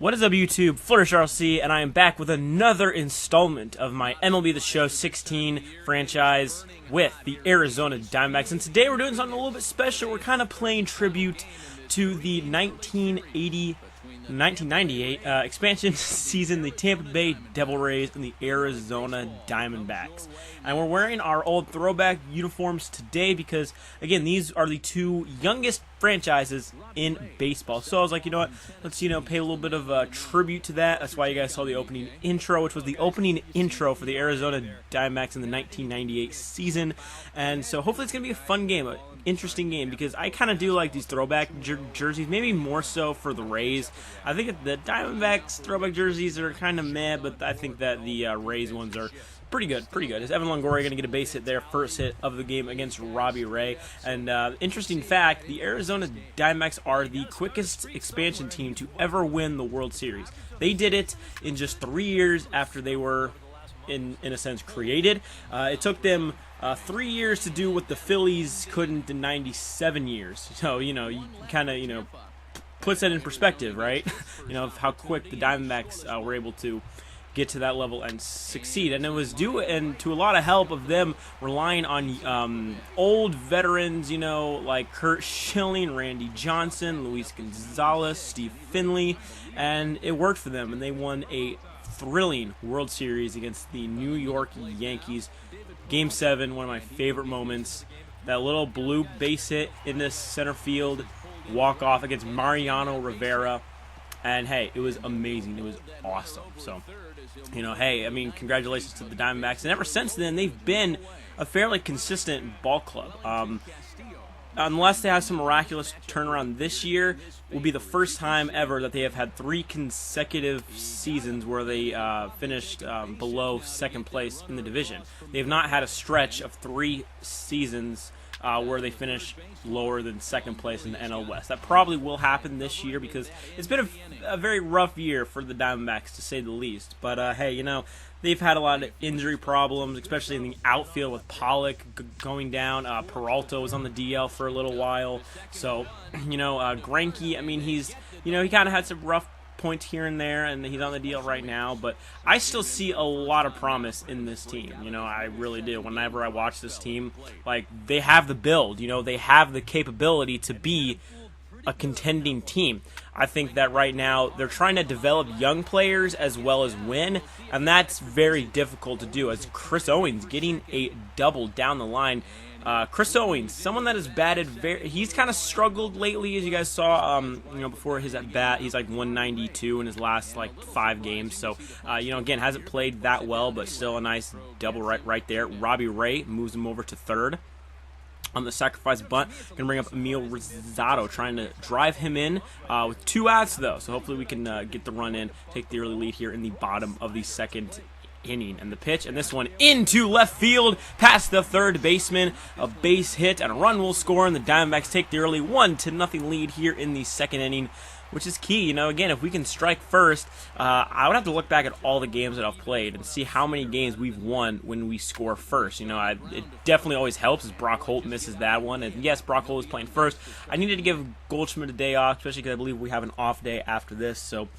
What is up, YouTube? Flourish RLC, and I am back with another installment of my MLB The Show 16 franchise with the Arizona Diamondbacks. And today we're doing something a little bit special. We're kind of playing tribute to the 1998 expansion season, the Tampa Bay Devil Rays and the Arizona Diamondbacks. And we're wearing our old throwback uniforms today because, again, these are the two youngest franchises in baseball. So I was like, you know what, let's, pay a little bit of tribute to that. That's why you guys saw the opening intro, which was the opening intro for the Arizona Diamondbacks in the 1998 season. And so hopefully it's going to be a fun game, an interesting game, because I kind of do like these throwback jerseys, maybe more so for the Rays. I think the Diamondbacks throwback jerseys are kind of meh, but I think that the Rays ones are pretty good, pretty good. Is Evan Longoria going to get a base hit there, first hit of the game against Robbie Ray? And interesting fact, the Arizona Diamondbacks are the quickest expansion team to ever win the World Series. They did it in just 3 years after they were, in a sense, created. It took them 3 years to do what the Phillies couldn't in 97 years. So, you kind of, puts that in perspective, right? Of how quick the Diamondbacks were able to get to that level and succeed. And it was due and to a lot of help of them relying on old veterans, like Curt Schilling, Randy Johnson, Luis Gonzalez, Steve Finley, and it worked for them, and they won a thrilling World Series against the New York Yankees. Game 7, one of my favorite moments. That little blue base hit in the center field walk-off against Mariano Rivera. And, hey, it was amazing. It was awesome. So, hey, congratulations to the Diamondbacks. And ever since then, they've been a fairly consistent ball club. Unless they have some miraculous turnaround this year, will be the first time ever that they have had 3 consecutive seasons where they finished below second place in the division. They have not had a stretch of 3 seasons where they finish lower than second place in the NL West. That probably will happen this year because it's been a very rough year for the Diamondbacks, to say the least. But, hey, they've had a lot of injury problems, especially in the outfield with Pollock going down. Peralta was on the DL for a little while. So, Greinke, he's, he kind of had some rough points here and there, and he's on the deal right now, but I still see a lot of promise in this team. I really do. Whenever I watch this team, they have the build, they have the capability to be a contending team. I think that right now they're trying to develop young players as well as win, and that's very difficult to do, as Chris Owings getting a double down the line. Chris Owings, someone that has batted he's kind of struggled lately, as you guys saw, before his at bat. He's like 192 in his last 5 games. So, again, hasn't played that well, but still a nice double right there. Robbie Ray moves him over to third on the sacrifice bunt. Going to bring up Emil Rosado, trying to drive him in with 2 outs, though. So hopefully we can get the run in, take the early lead here in the bottom of the second inning. And the pitch, and this one into left field past the third baseman. A base hit and a run will score, and the Diamondbacks take the early 1-0 lead here in the second inning, which is key. Again, if we can strike first, I would have to look back at all the games that I've played and see how many games we've won when we score first. It definitely always helps as Brock Holt misses that one. And yes, Brock Holt is playing first. I needed to give Goldschmidt a day off, especially because I believe we have an off day after this. So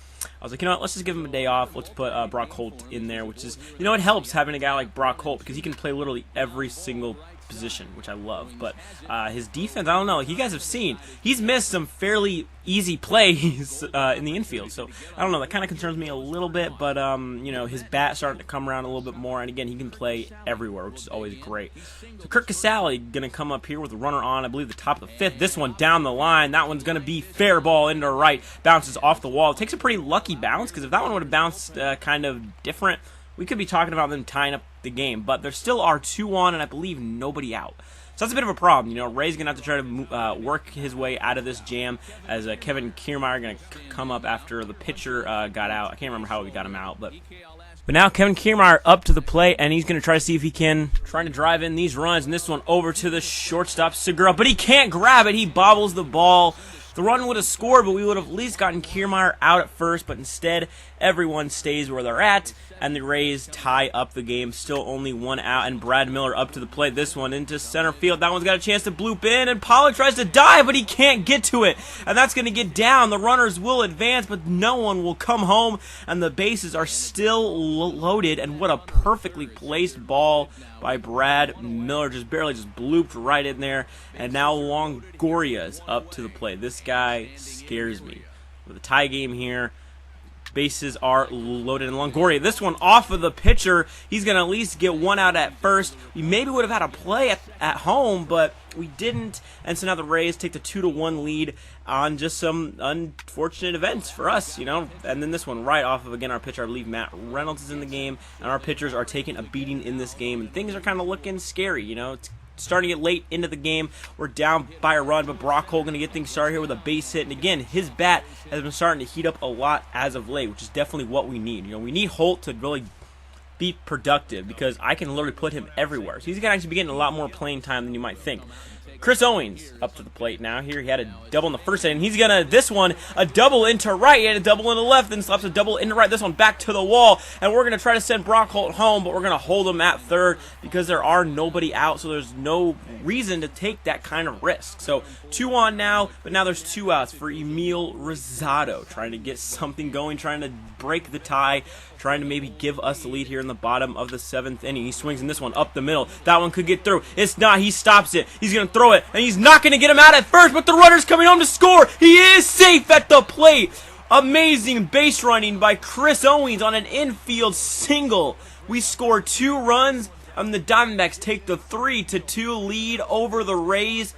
I was like, let's just give him a day off. Let's put Brock Holt in there, which is, it helps having a guy like Brock Holt because he can play literally every single position, which I love. But his defense, I don't know, like you guys have seen, he's missed some fairly easy plays in the infield. So I don't know, that kind of concerns me a little bit. But his bat starting to come around a little bit more, and again, he can play everywhere, which is always great. So Kurt Casale gonna come up here with a runner on, I believe, the top of the 5th. This one down the line, that one's gonna be fair ball into right, bounces off the wall. It takes a pretty lucky bounce, because if that one would have bounced kind of different, we could be talking about them tying up the game. But there still are 2 on, and I believe nobody out. So that's a bit of a problem. Ray's going to have to try to work his way out of this jam, as Kevin Kiermaier going to come up after the pitcher got out. I can't remember how he got him out, but now Kevin Kiermaier up to the plate, and he's going to try to see if he can try to drive in these runs. And this one over to the shortstop, Segura, but he can't grab it. He bobbles the ball. The run would have scored, but we would have at least gotten Kiermaier out at first, but instead everyone stays where they're at, and the Rays tie up the game. Still only 1 out, and Brad Miller up to the plate. This one into center field. That one's got a chance to bloop in, and Pollock tries to dive, but he can't get to it, and that's going to get down. The runners will advance, but no one will come home, and the bases are still loaded, and what a perfectly placed ball by Brad Miller. Just barely just blooped right in there, and now Longoria's up to the plate. This guy scares me. With a tie game here, bases are loaded in Longoria. This one off of the pitcher. He's going to at least get 1 out at first. We maybe would have had a play at home, but we didn't. And so now the Rays take the 2-1 lead on just some unfortunate events for us, you know. And then this one right off of, again, our pitcher, I believe Matt Reynolds is in the game, and our pitchers are taking a beating in this game. And things are kind of looking scary, you know. It's starting it late into the game. We're down by a run, but Brock Holt going to get things started here with a base hit. And again, his bat has been starting to heat up a lot as of late, which is definitely what we need. You know, we need Holt to really be productive because I can literally put him everywhere. So he's going to actually be getting a lot more playing time than you might think. Chris Owings up to the plate now here. He had a double in the first inning. He's going to, this one, a double into right. He had a double into left, then slaps a double into right. This one back to the wall. And we're going to try to send Brock Holt home, but we're going to hold him at third because there are nobody out, so there's no reason to take that kind of risk. So 2 on now, but now there's 2 outs for Emil Rosado, trying to get something going, trying to break the tie, trying to maybe give us the lead here in the bottom of the 7th inning. He swings in this one up the middle. That one could get through. It's not. He stops it. He's going to throw it, and he's not going to get him out at first, but the runner's coming home to score. He is safe at the plate. Amazing base running by Chris Owings on an infield single. We score 2 runs, and the Diamondbacks take the 3-2 lead over the Rays.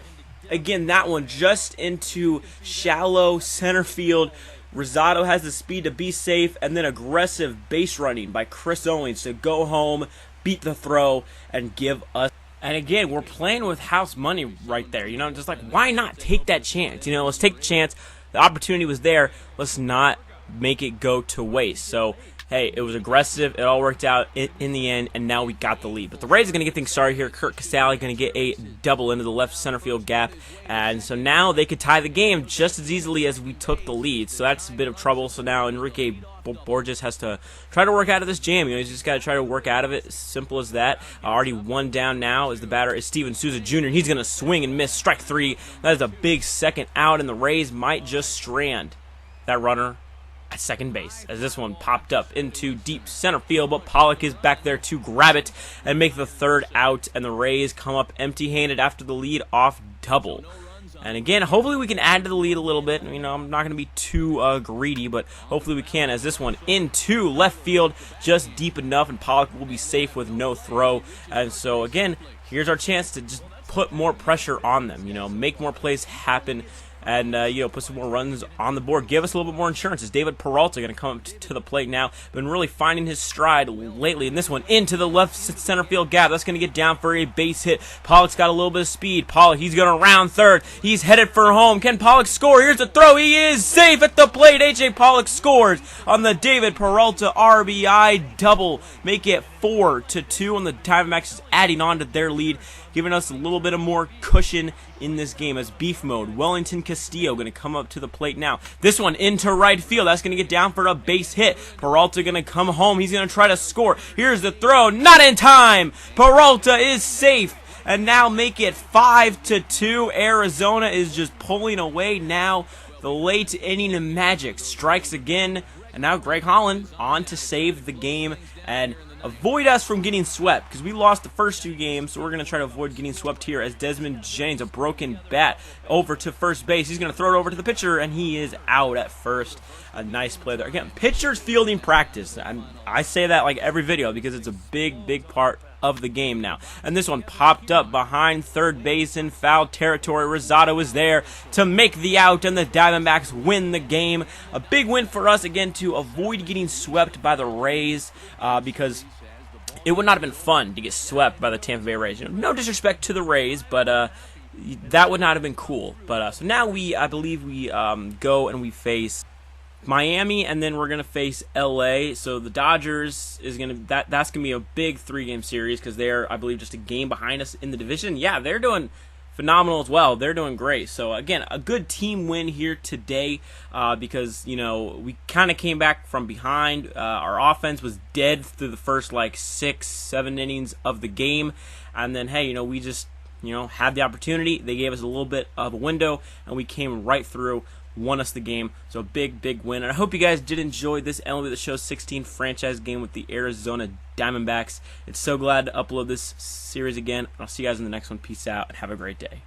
Again, that one just into shallow center field. Rosado has the speed to be safe, and then aggressive base running by Chris Owings to go home, beat the throw, and give us. And again, we're playing with house money right there. You know, just like, why not take that chance? You know, let's take the chance. The opportunity was there. Let's not make it go to waste. So, hey, it was aggressive. It all worked out in the end, and now we got the lead. But the Rays are going to get things started here. Kurt Casale going to get a double into the left center field gap. And so now they could tie the game just as easily as we took the lead. So that's a bit of trouble. So now Enrique Borges has to try to work out of this jam. You know, he's just got to try to work out of it. Simple as that. Already 1 down now as the batter is Steven Souza Jr. He's going to swing and miss. Strike 3. That is a big second out, and the Rays might just strand that runner at second base as this one popped up into deep center field, but Pollock is back there to grab it and make the 3rd out, and the Rays come up empty-handed after the lead off double. And again, hopefully we can add to the lead a little bit. You know, I'm not going to be too greedy, but hopefully we can, as this one into left field, just deep enough, and Pollock will be safe with no throw. And so again, here's our chance to just put more pressure on them, you know, make more plays happen, and you know, put some more runs on the board. Give us a little bit more insurance. Is David Peralta going to come up to the plate now? Been really finding his stride lately. And this one into the left center field gap. That's going to get down for a base hit. Pollock's got a little bit of speed. Pollock, he's going to round third. He's headed for home. Can Pollock score? Here's the throw. He is safe at the plate. A.J. Pollock scores on the David Peralta RBI double. Make it 4-2, and the Diamondbacks is adding on to their lead, giving us a little bit of more cushion in this game as beef mode. Wellington Castillo going to come up to the plate now. This one into right field. That's going to get down for a base hit. Peralta going to come home. He's going to try to score. Here's the throw. Not in time. Peralta is safe. And now make it 5-2. Arizona is just pulling away now. The late inning magic strikes again. And now Greg Holland on to save the game and avoid us from getting swept, because we lost the first 2 games, so we're going to try to avoid getting swept here as Desmond Jennings, a broken bat, over to first base. He's going to throw it over to the pitcher, and he is out at first. A nice play there. Again, pitcher's fielding practice. I say that like every video because it's a big part of the game now. And this one popped up behind third base in foul territory. Rosado is there to make the out, and the Diamondbacks win the game. A big win for us, again, to avoid getting swept by the Rays, because it would not have been fun to get swept by the Tampa Bay Rays. You know, no disrespect to the Rays, but that would not have been cool. But so now I believe we go and we face Miami, and then we're gonna face LA. So the Dodgers is that's gonna be a big 3-game series because they're, I believe, just a game behind us in the division. Yeah, they're doing phenomenal as well. They're doing great. So again, a good team win here today because we kind of came back from behind. Our offense was dead through the first like 6-7 innings of the game, and then hey, we just had the opportunity. They gave us a little bit of a window, and we came right through, won us the game. So big win. And I hope you guys did enjoy this MLB The Show 16 franchise game with the Arizona Diamondbacks. It's so glad to upload this series again. I'll see you guys in the next one. Peace out and have a great day.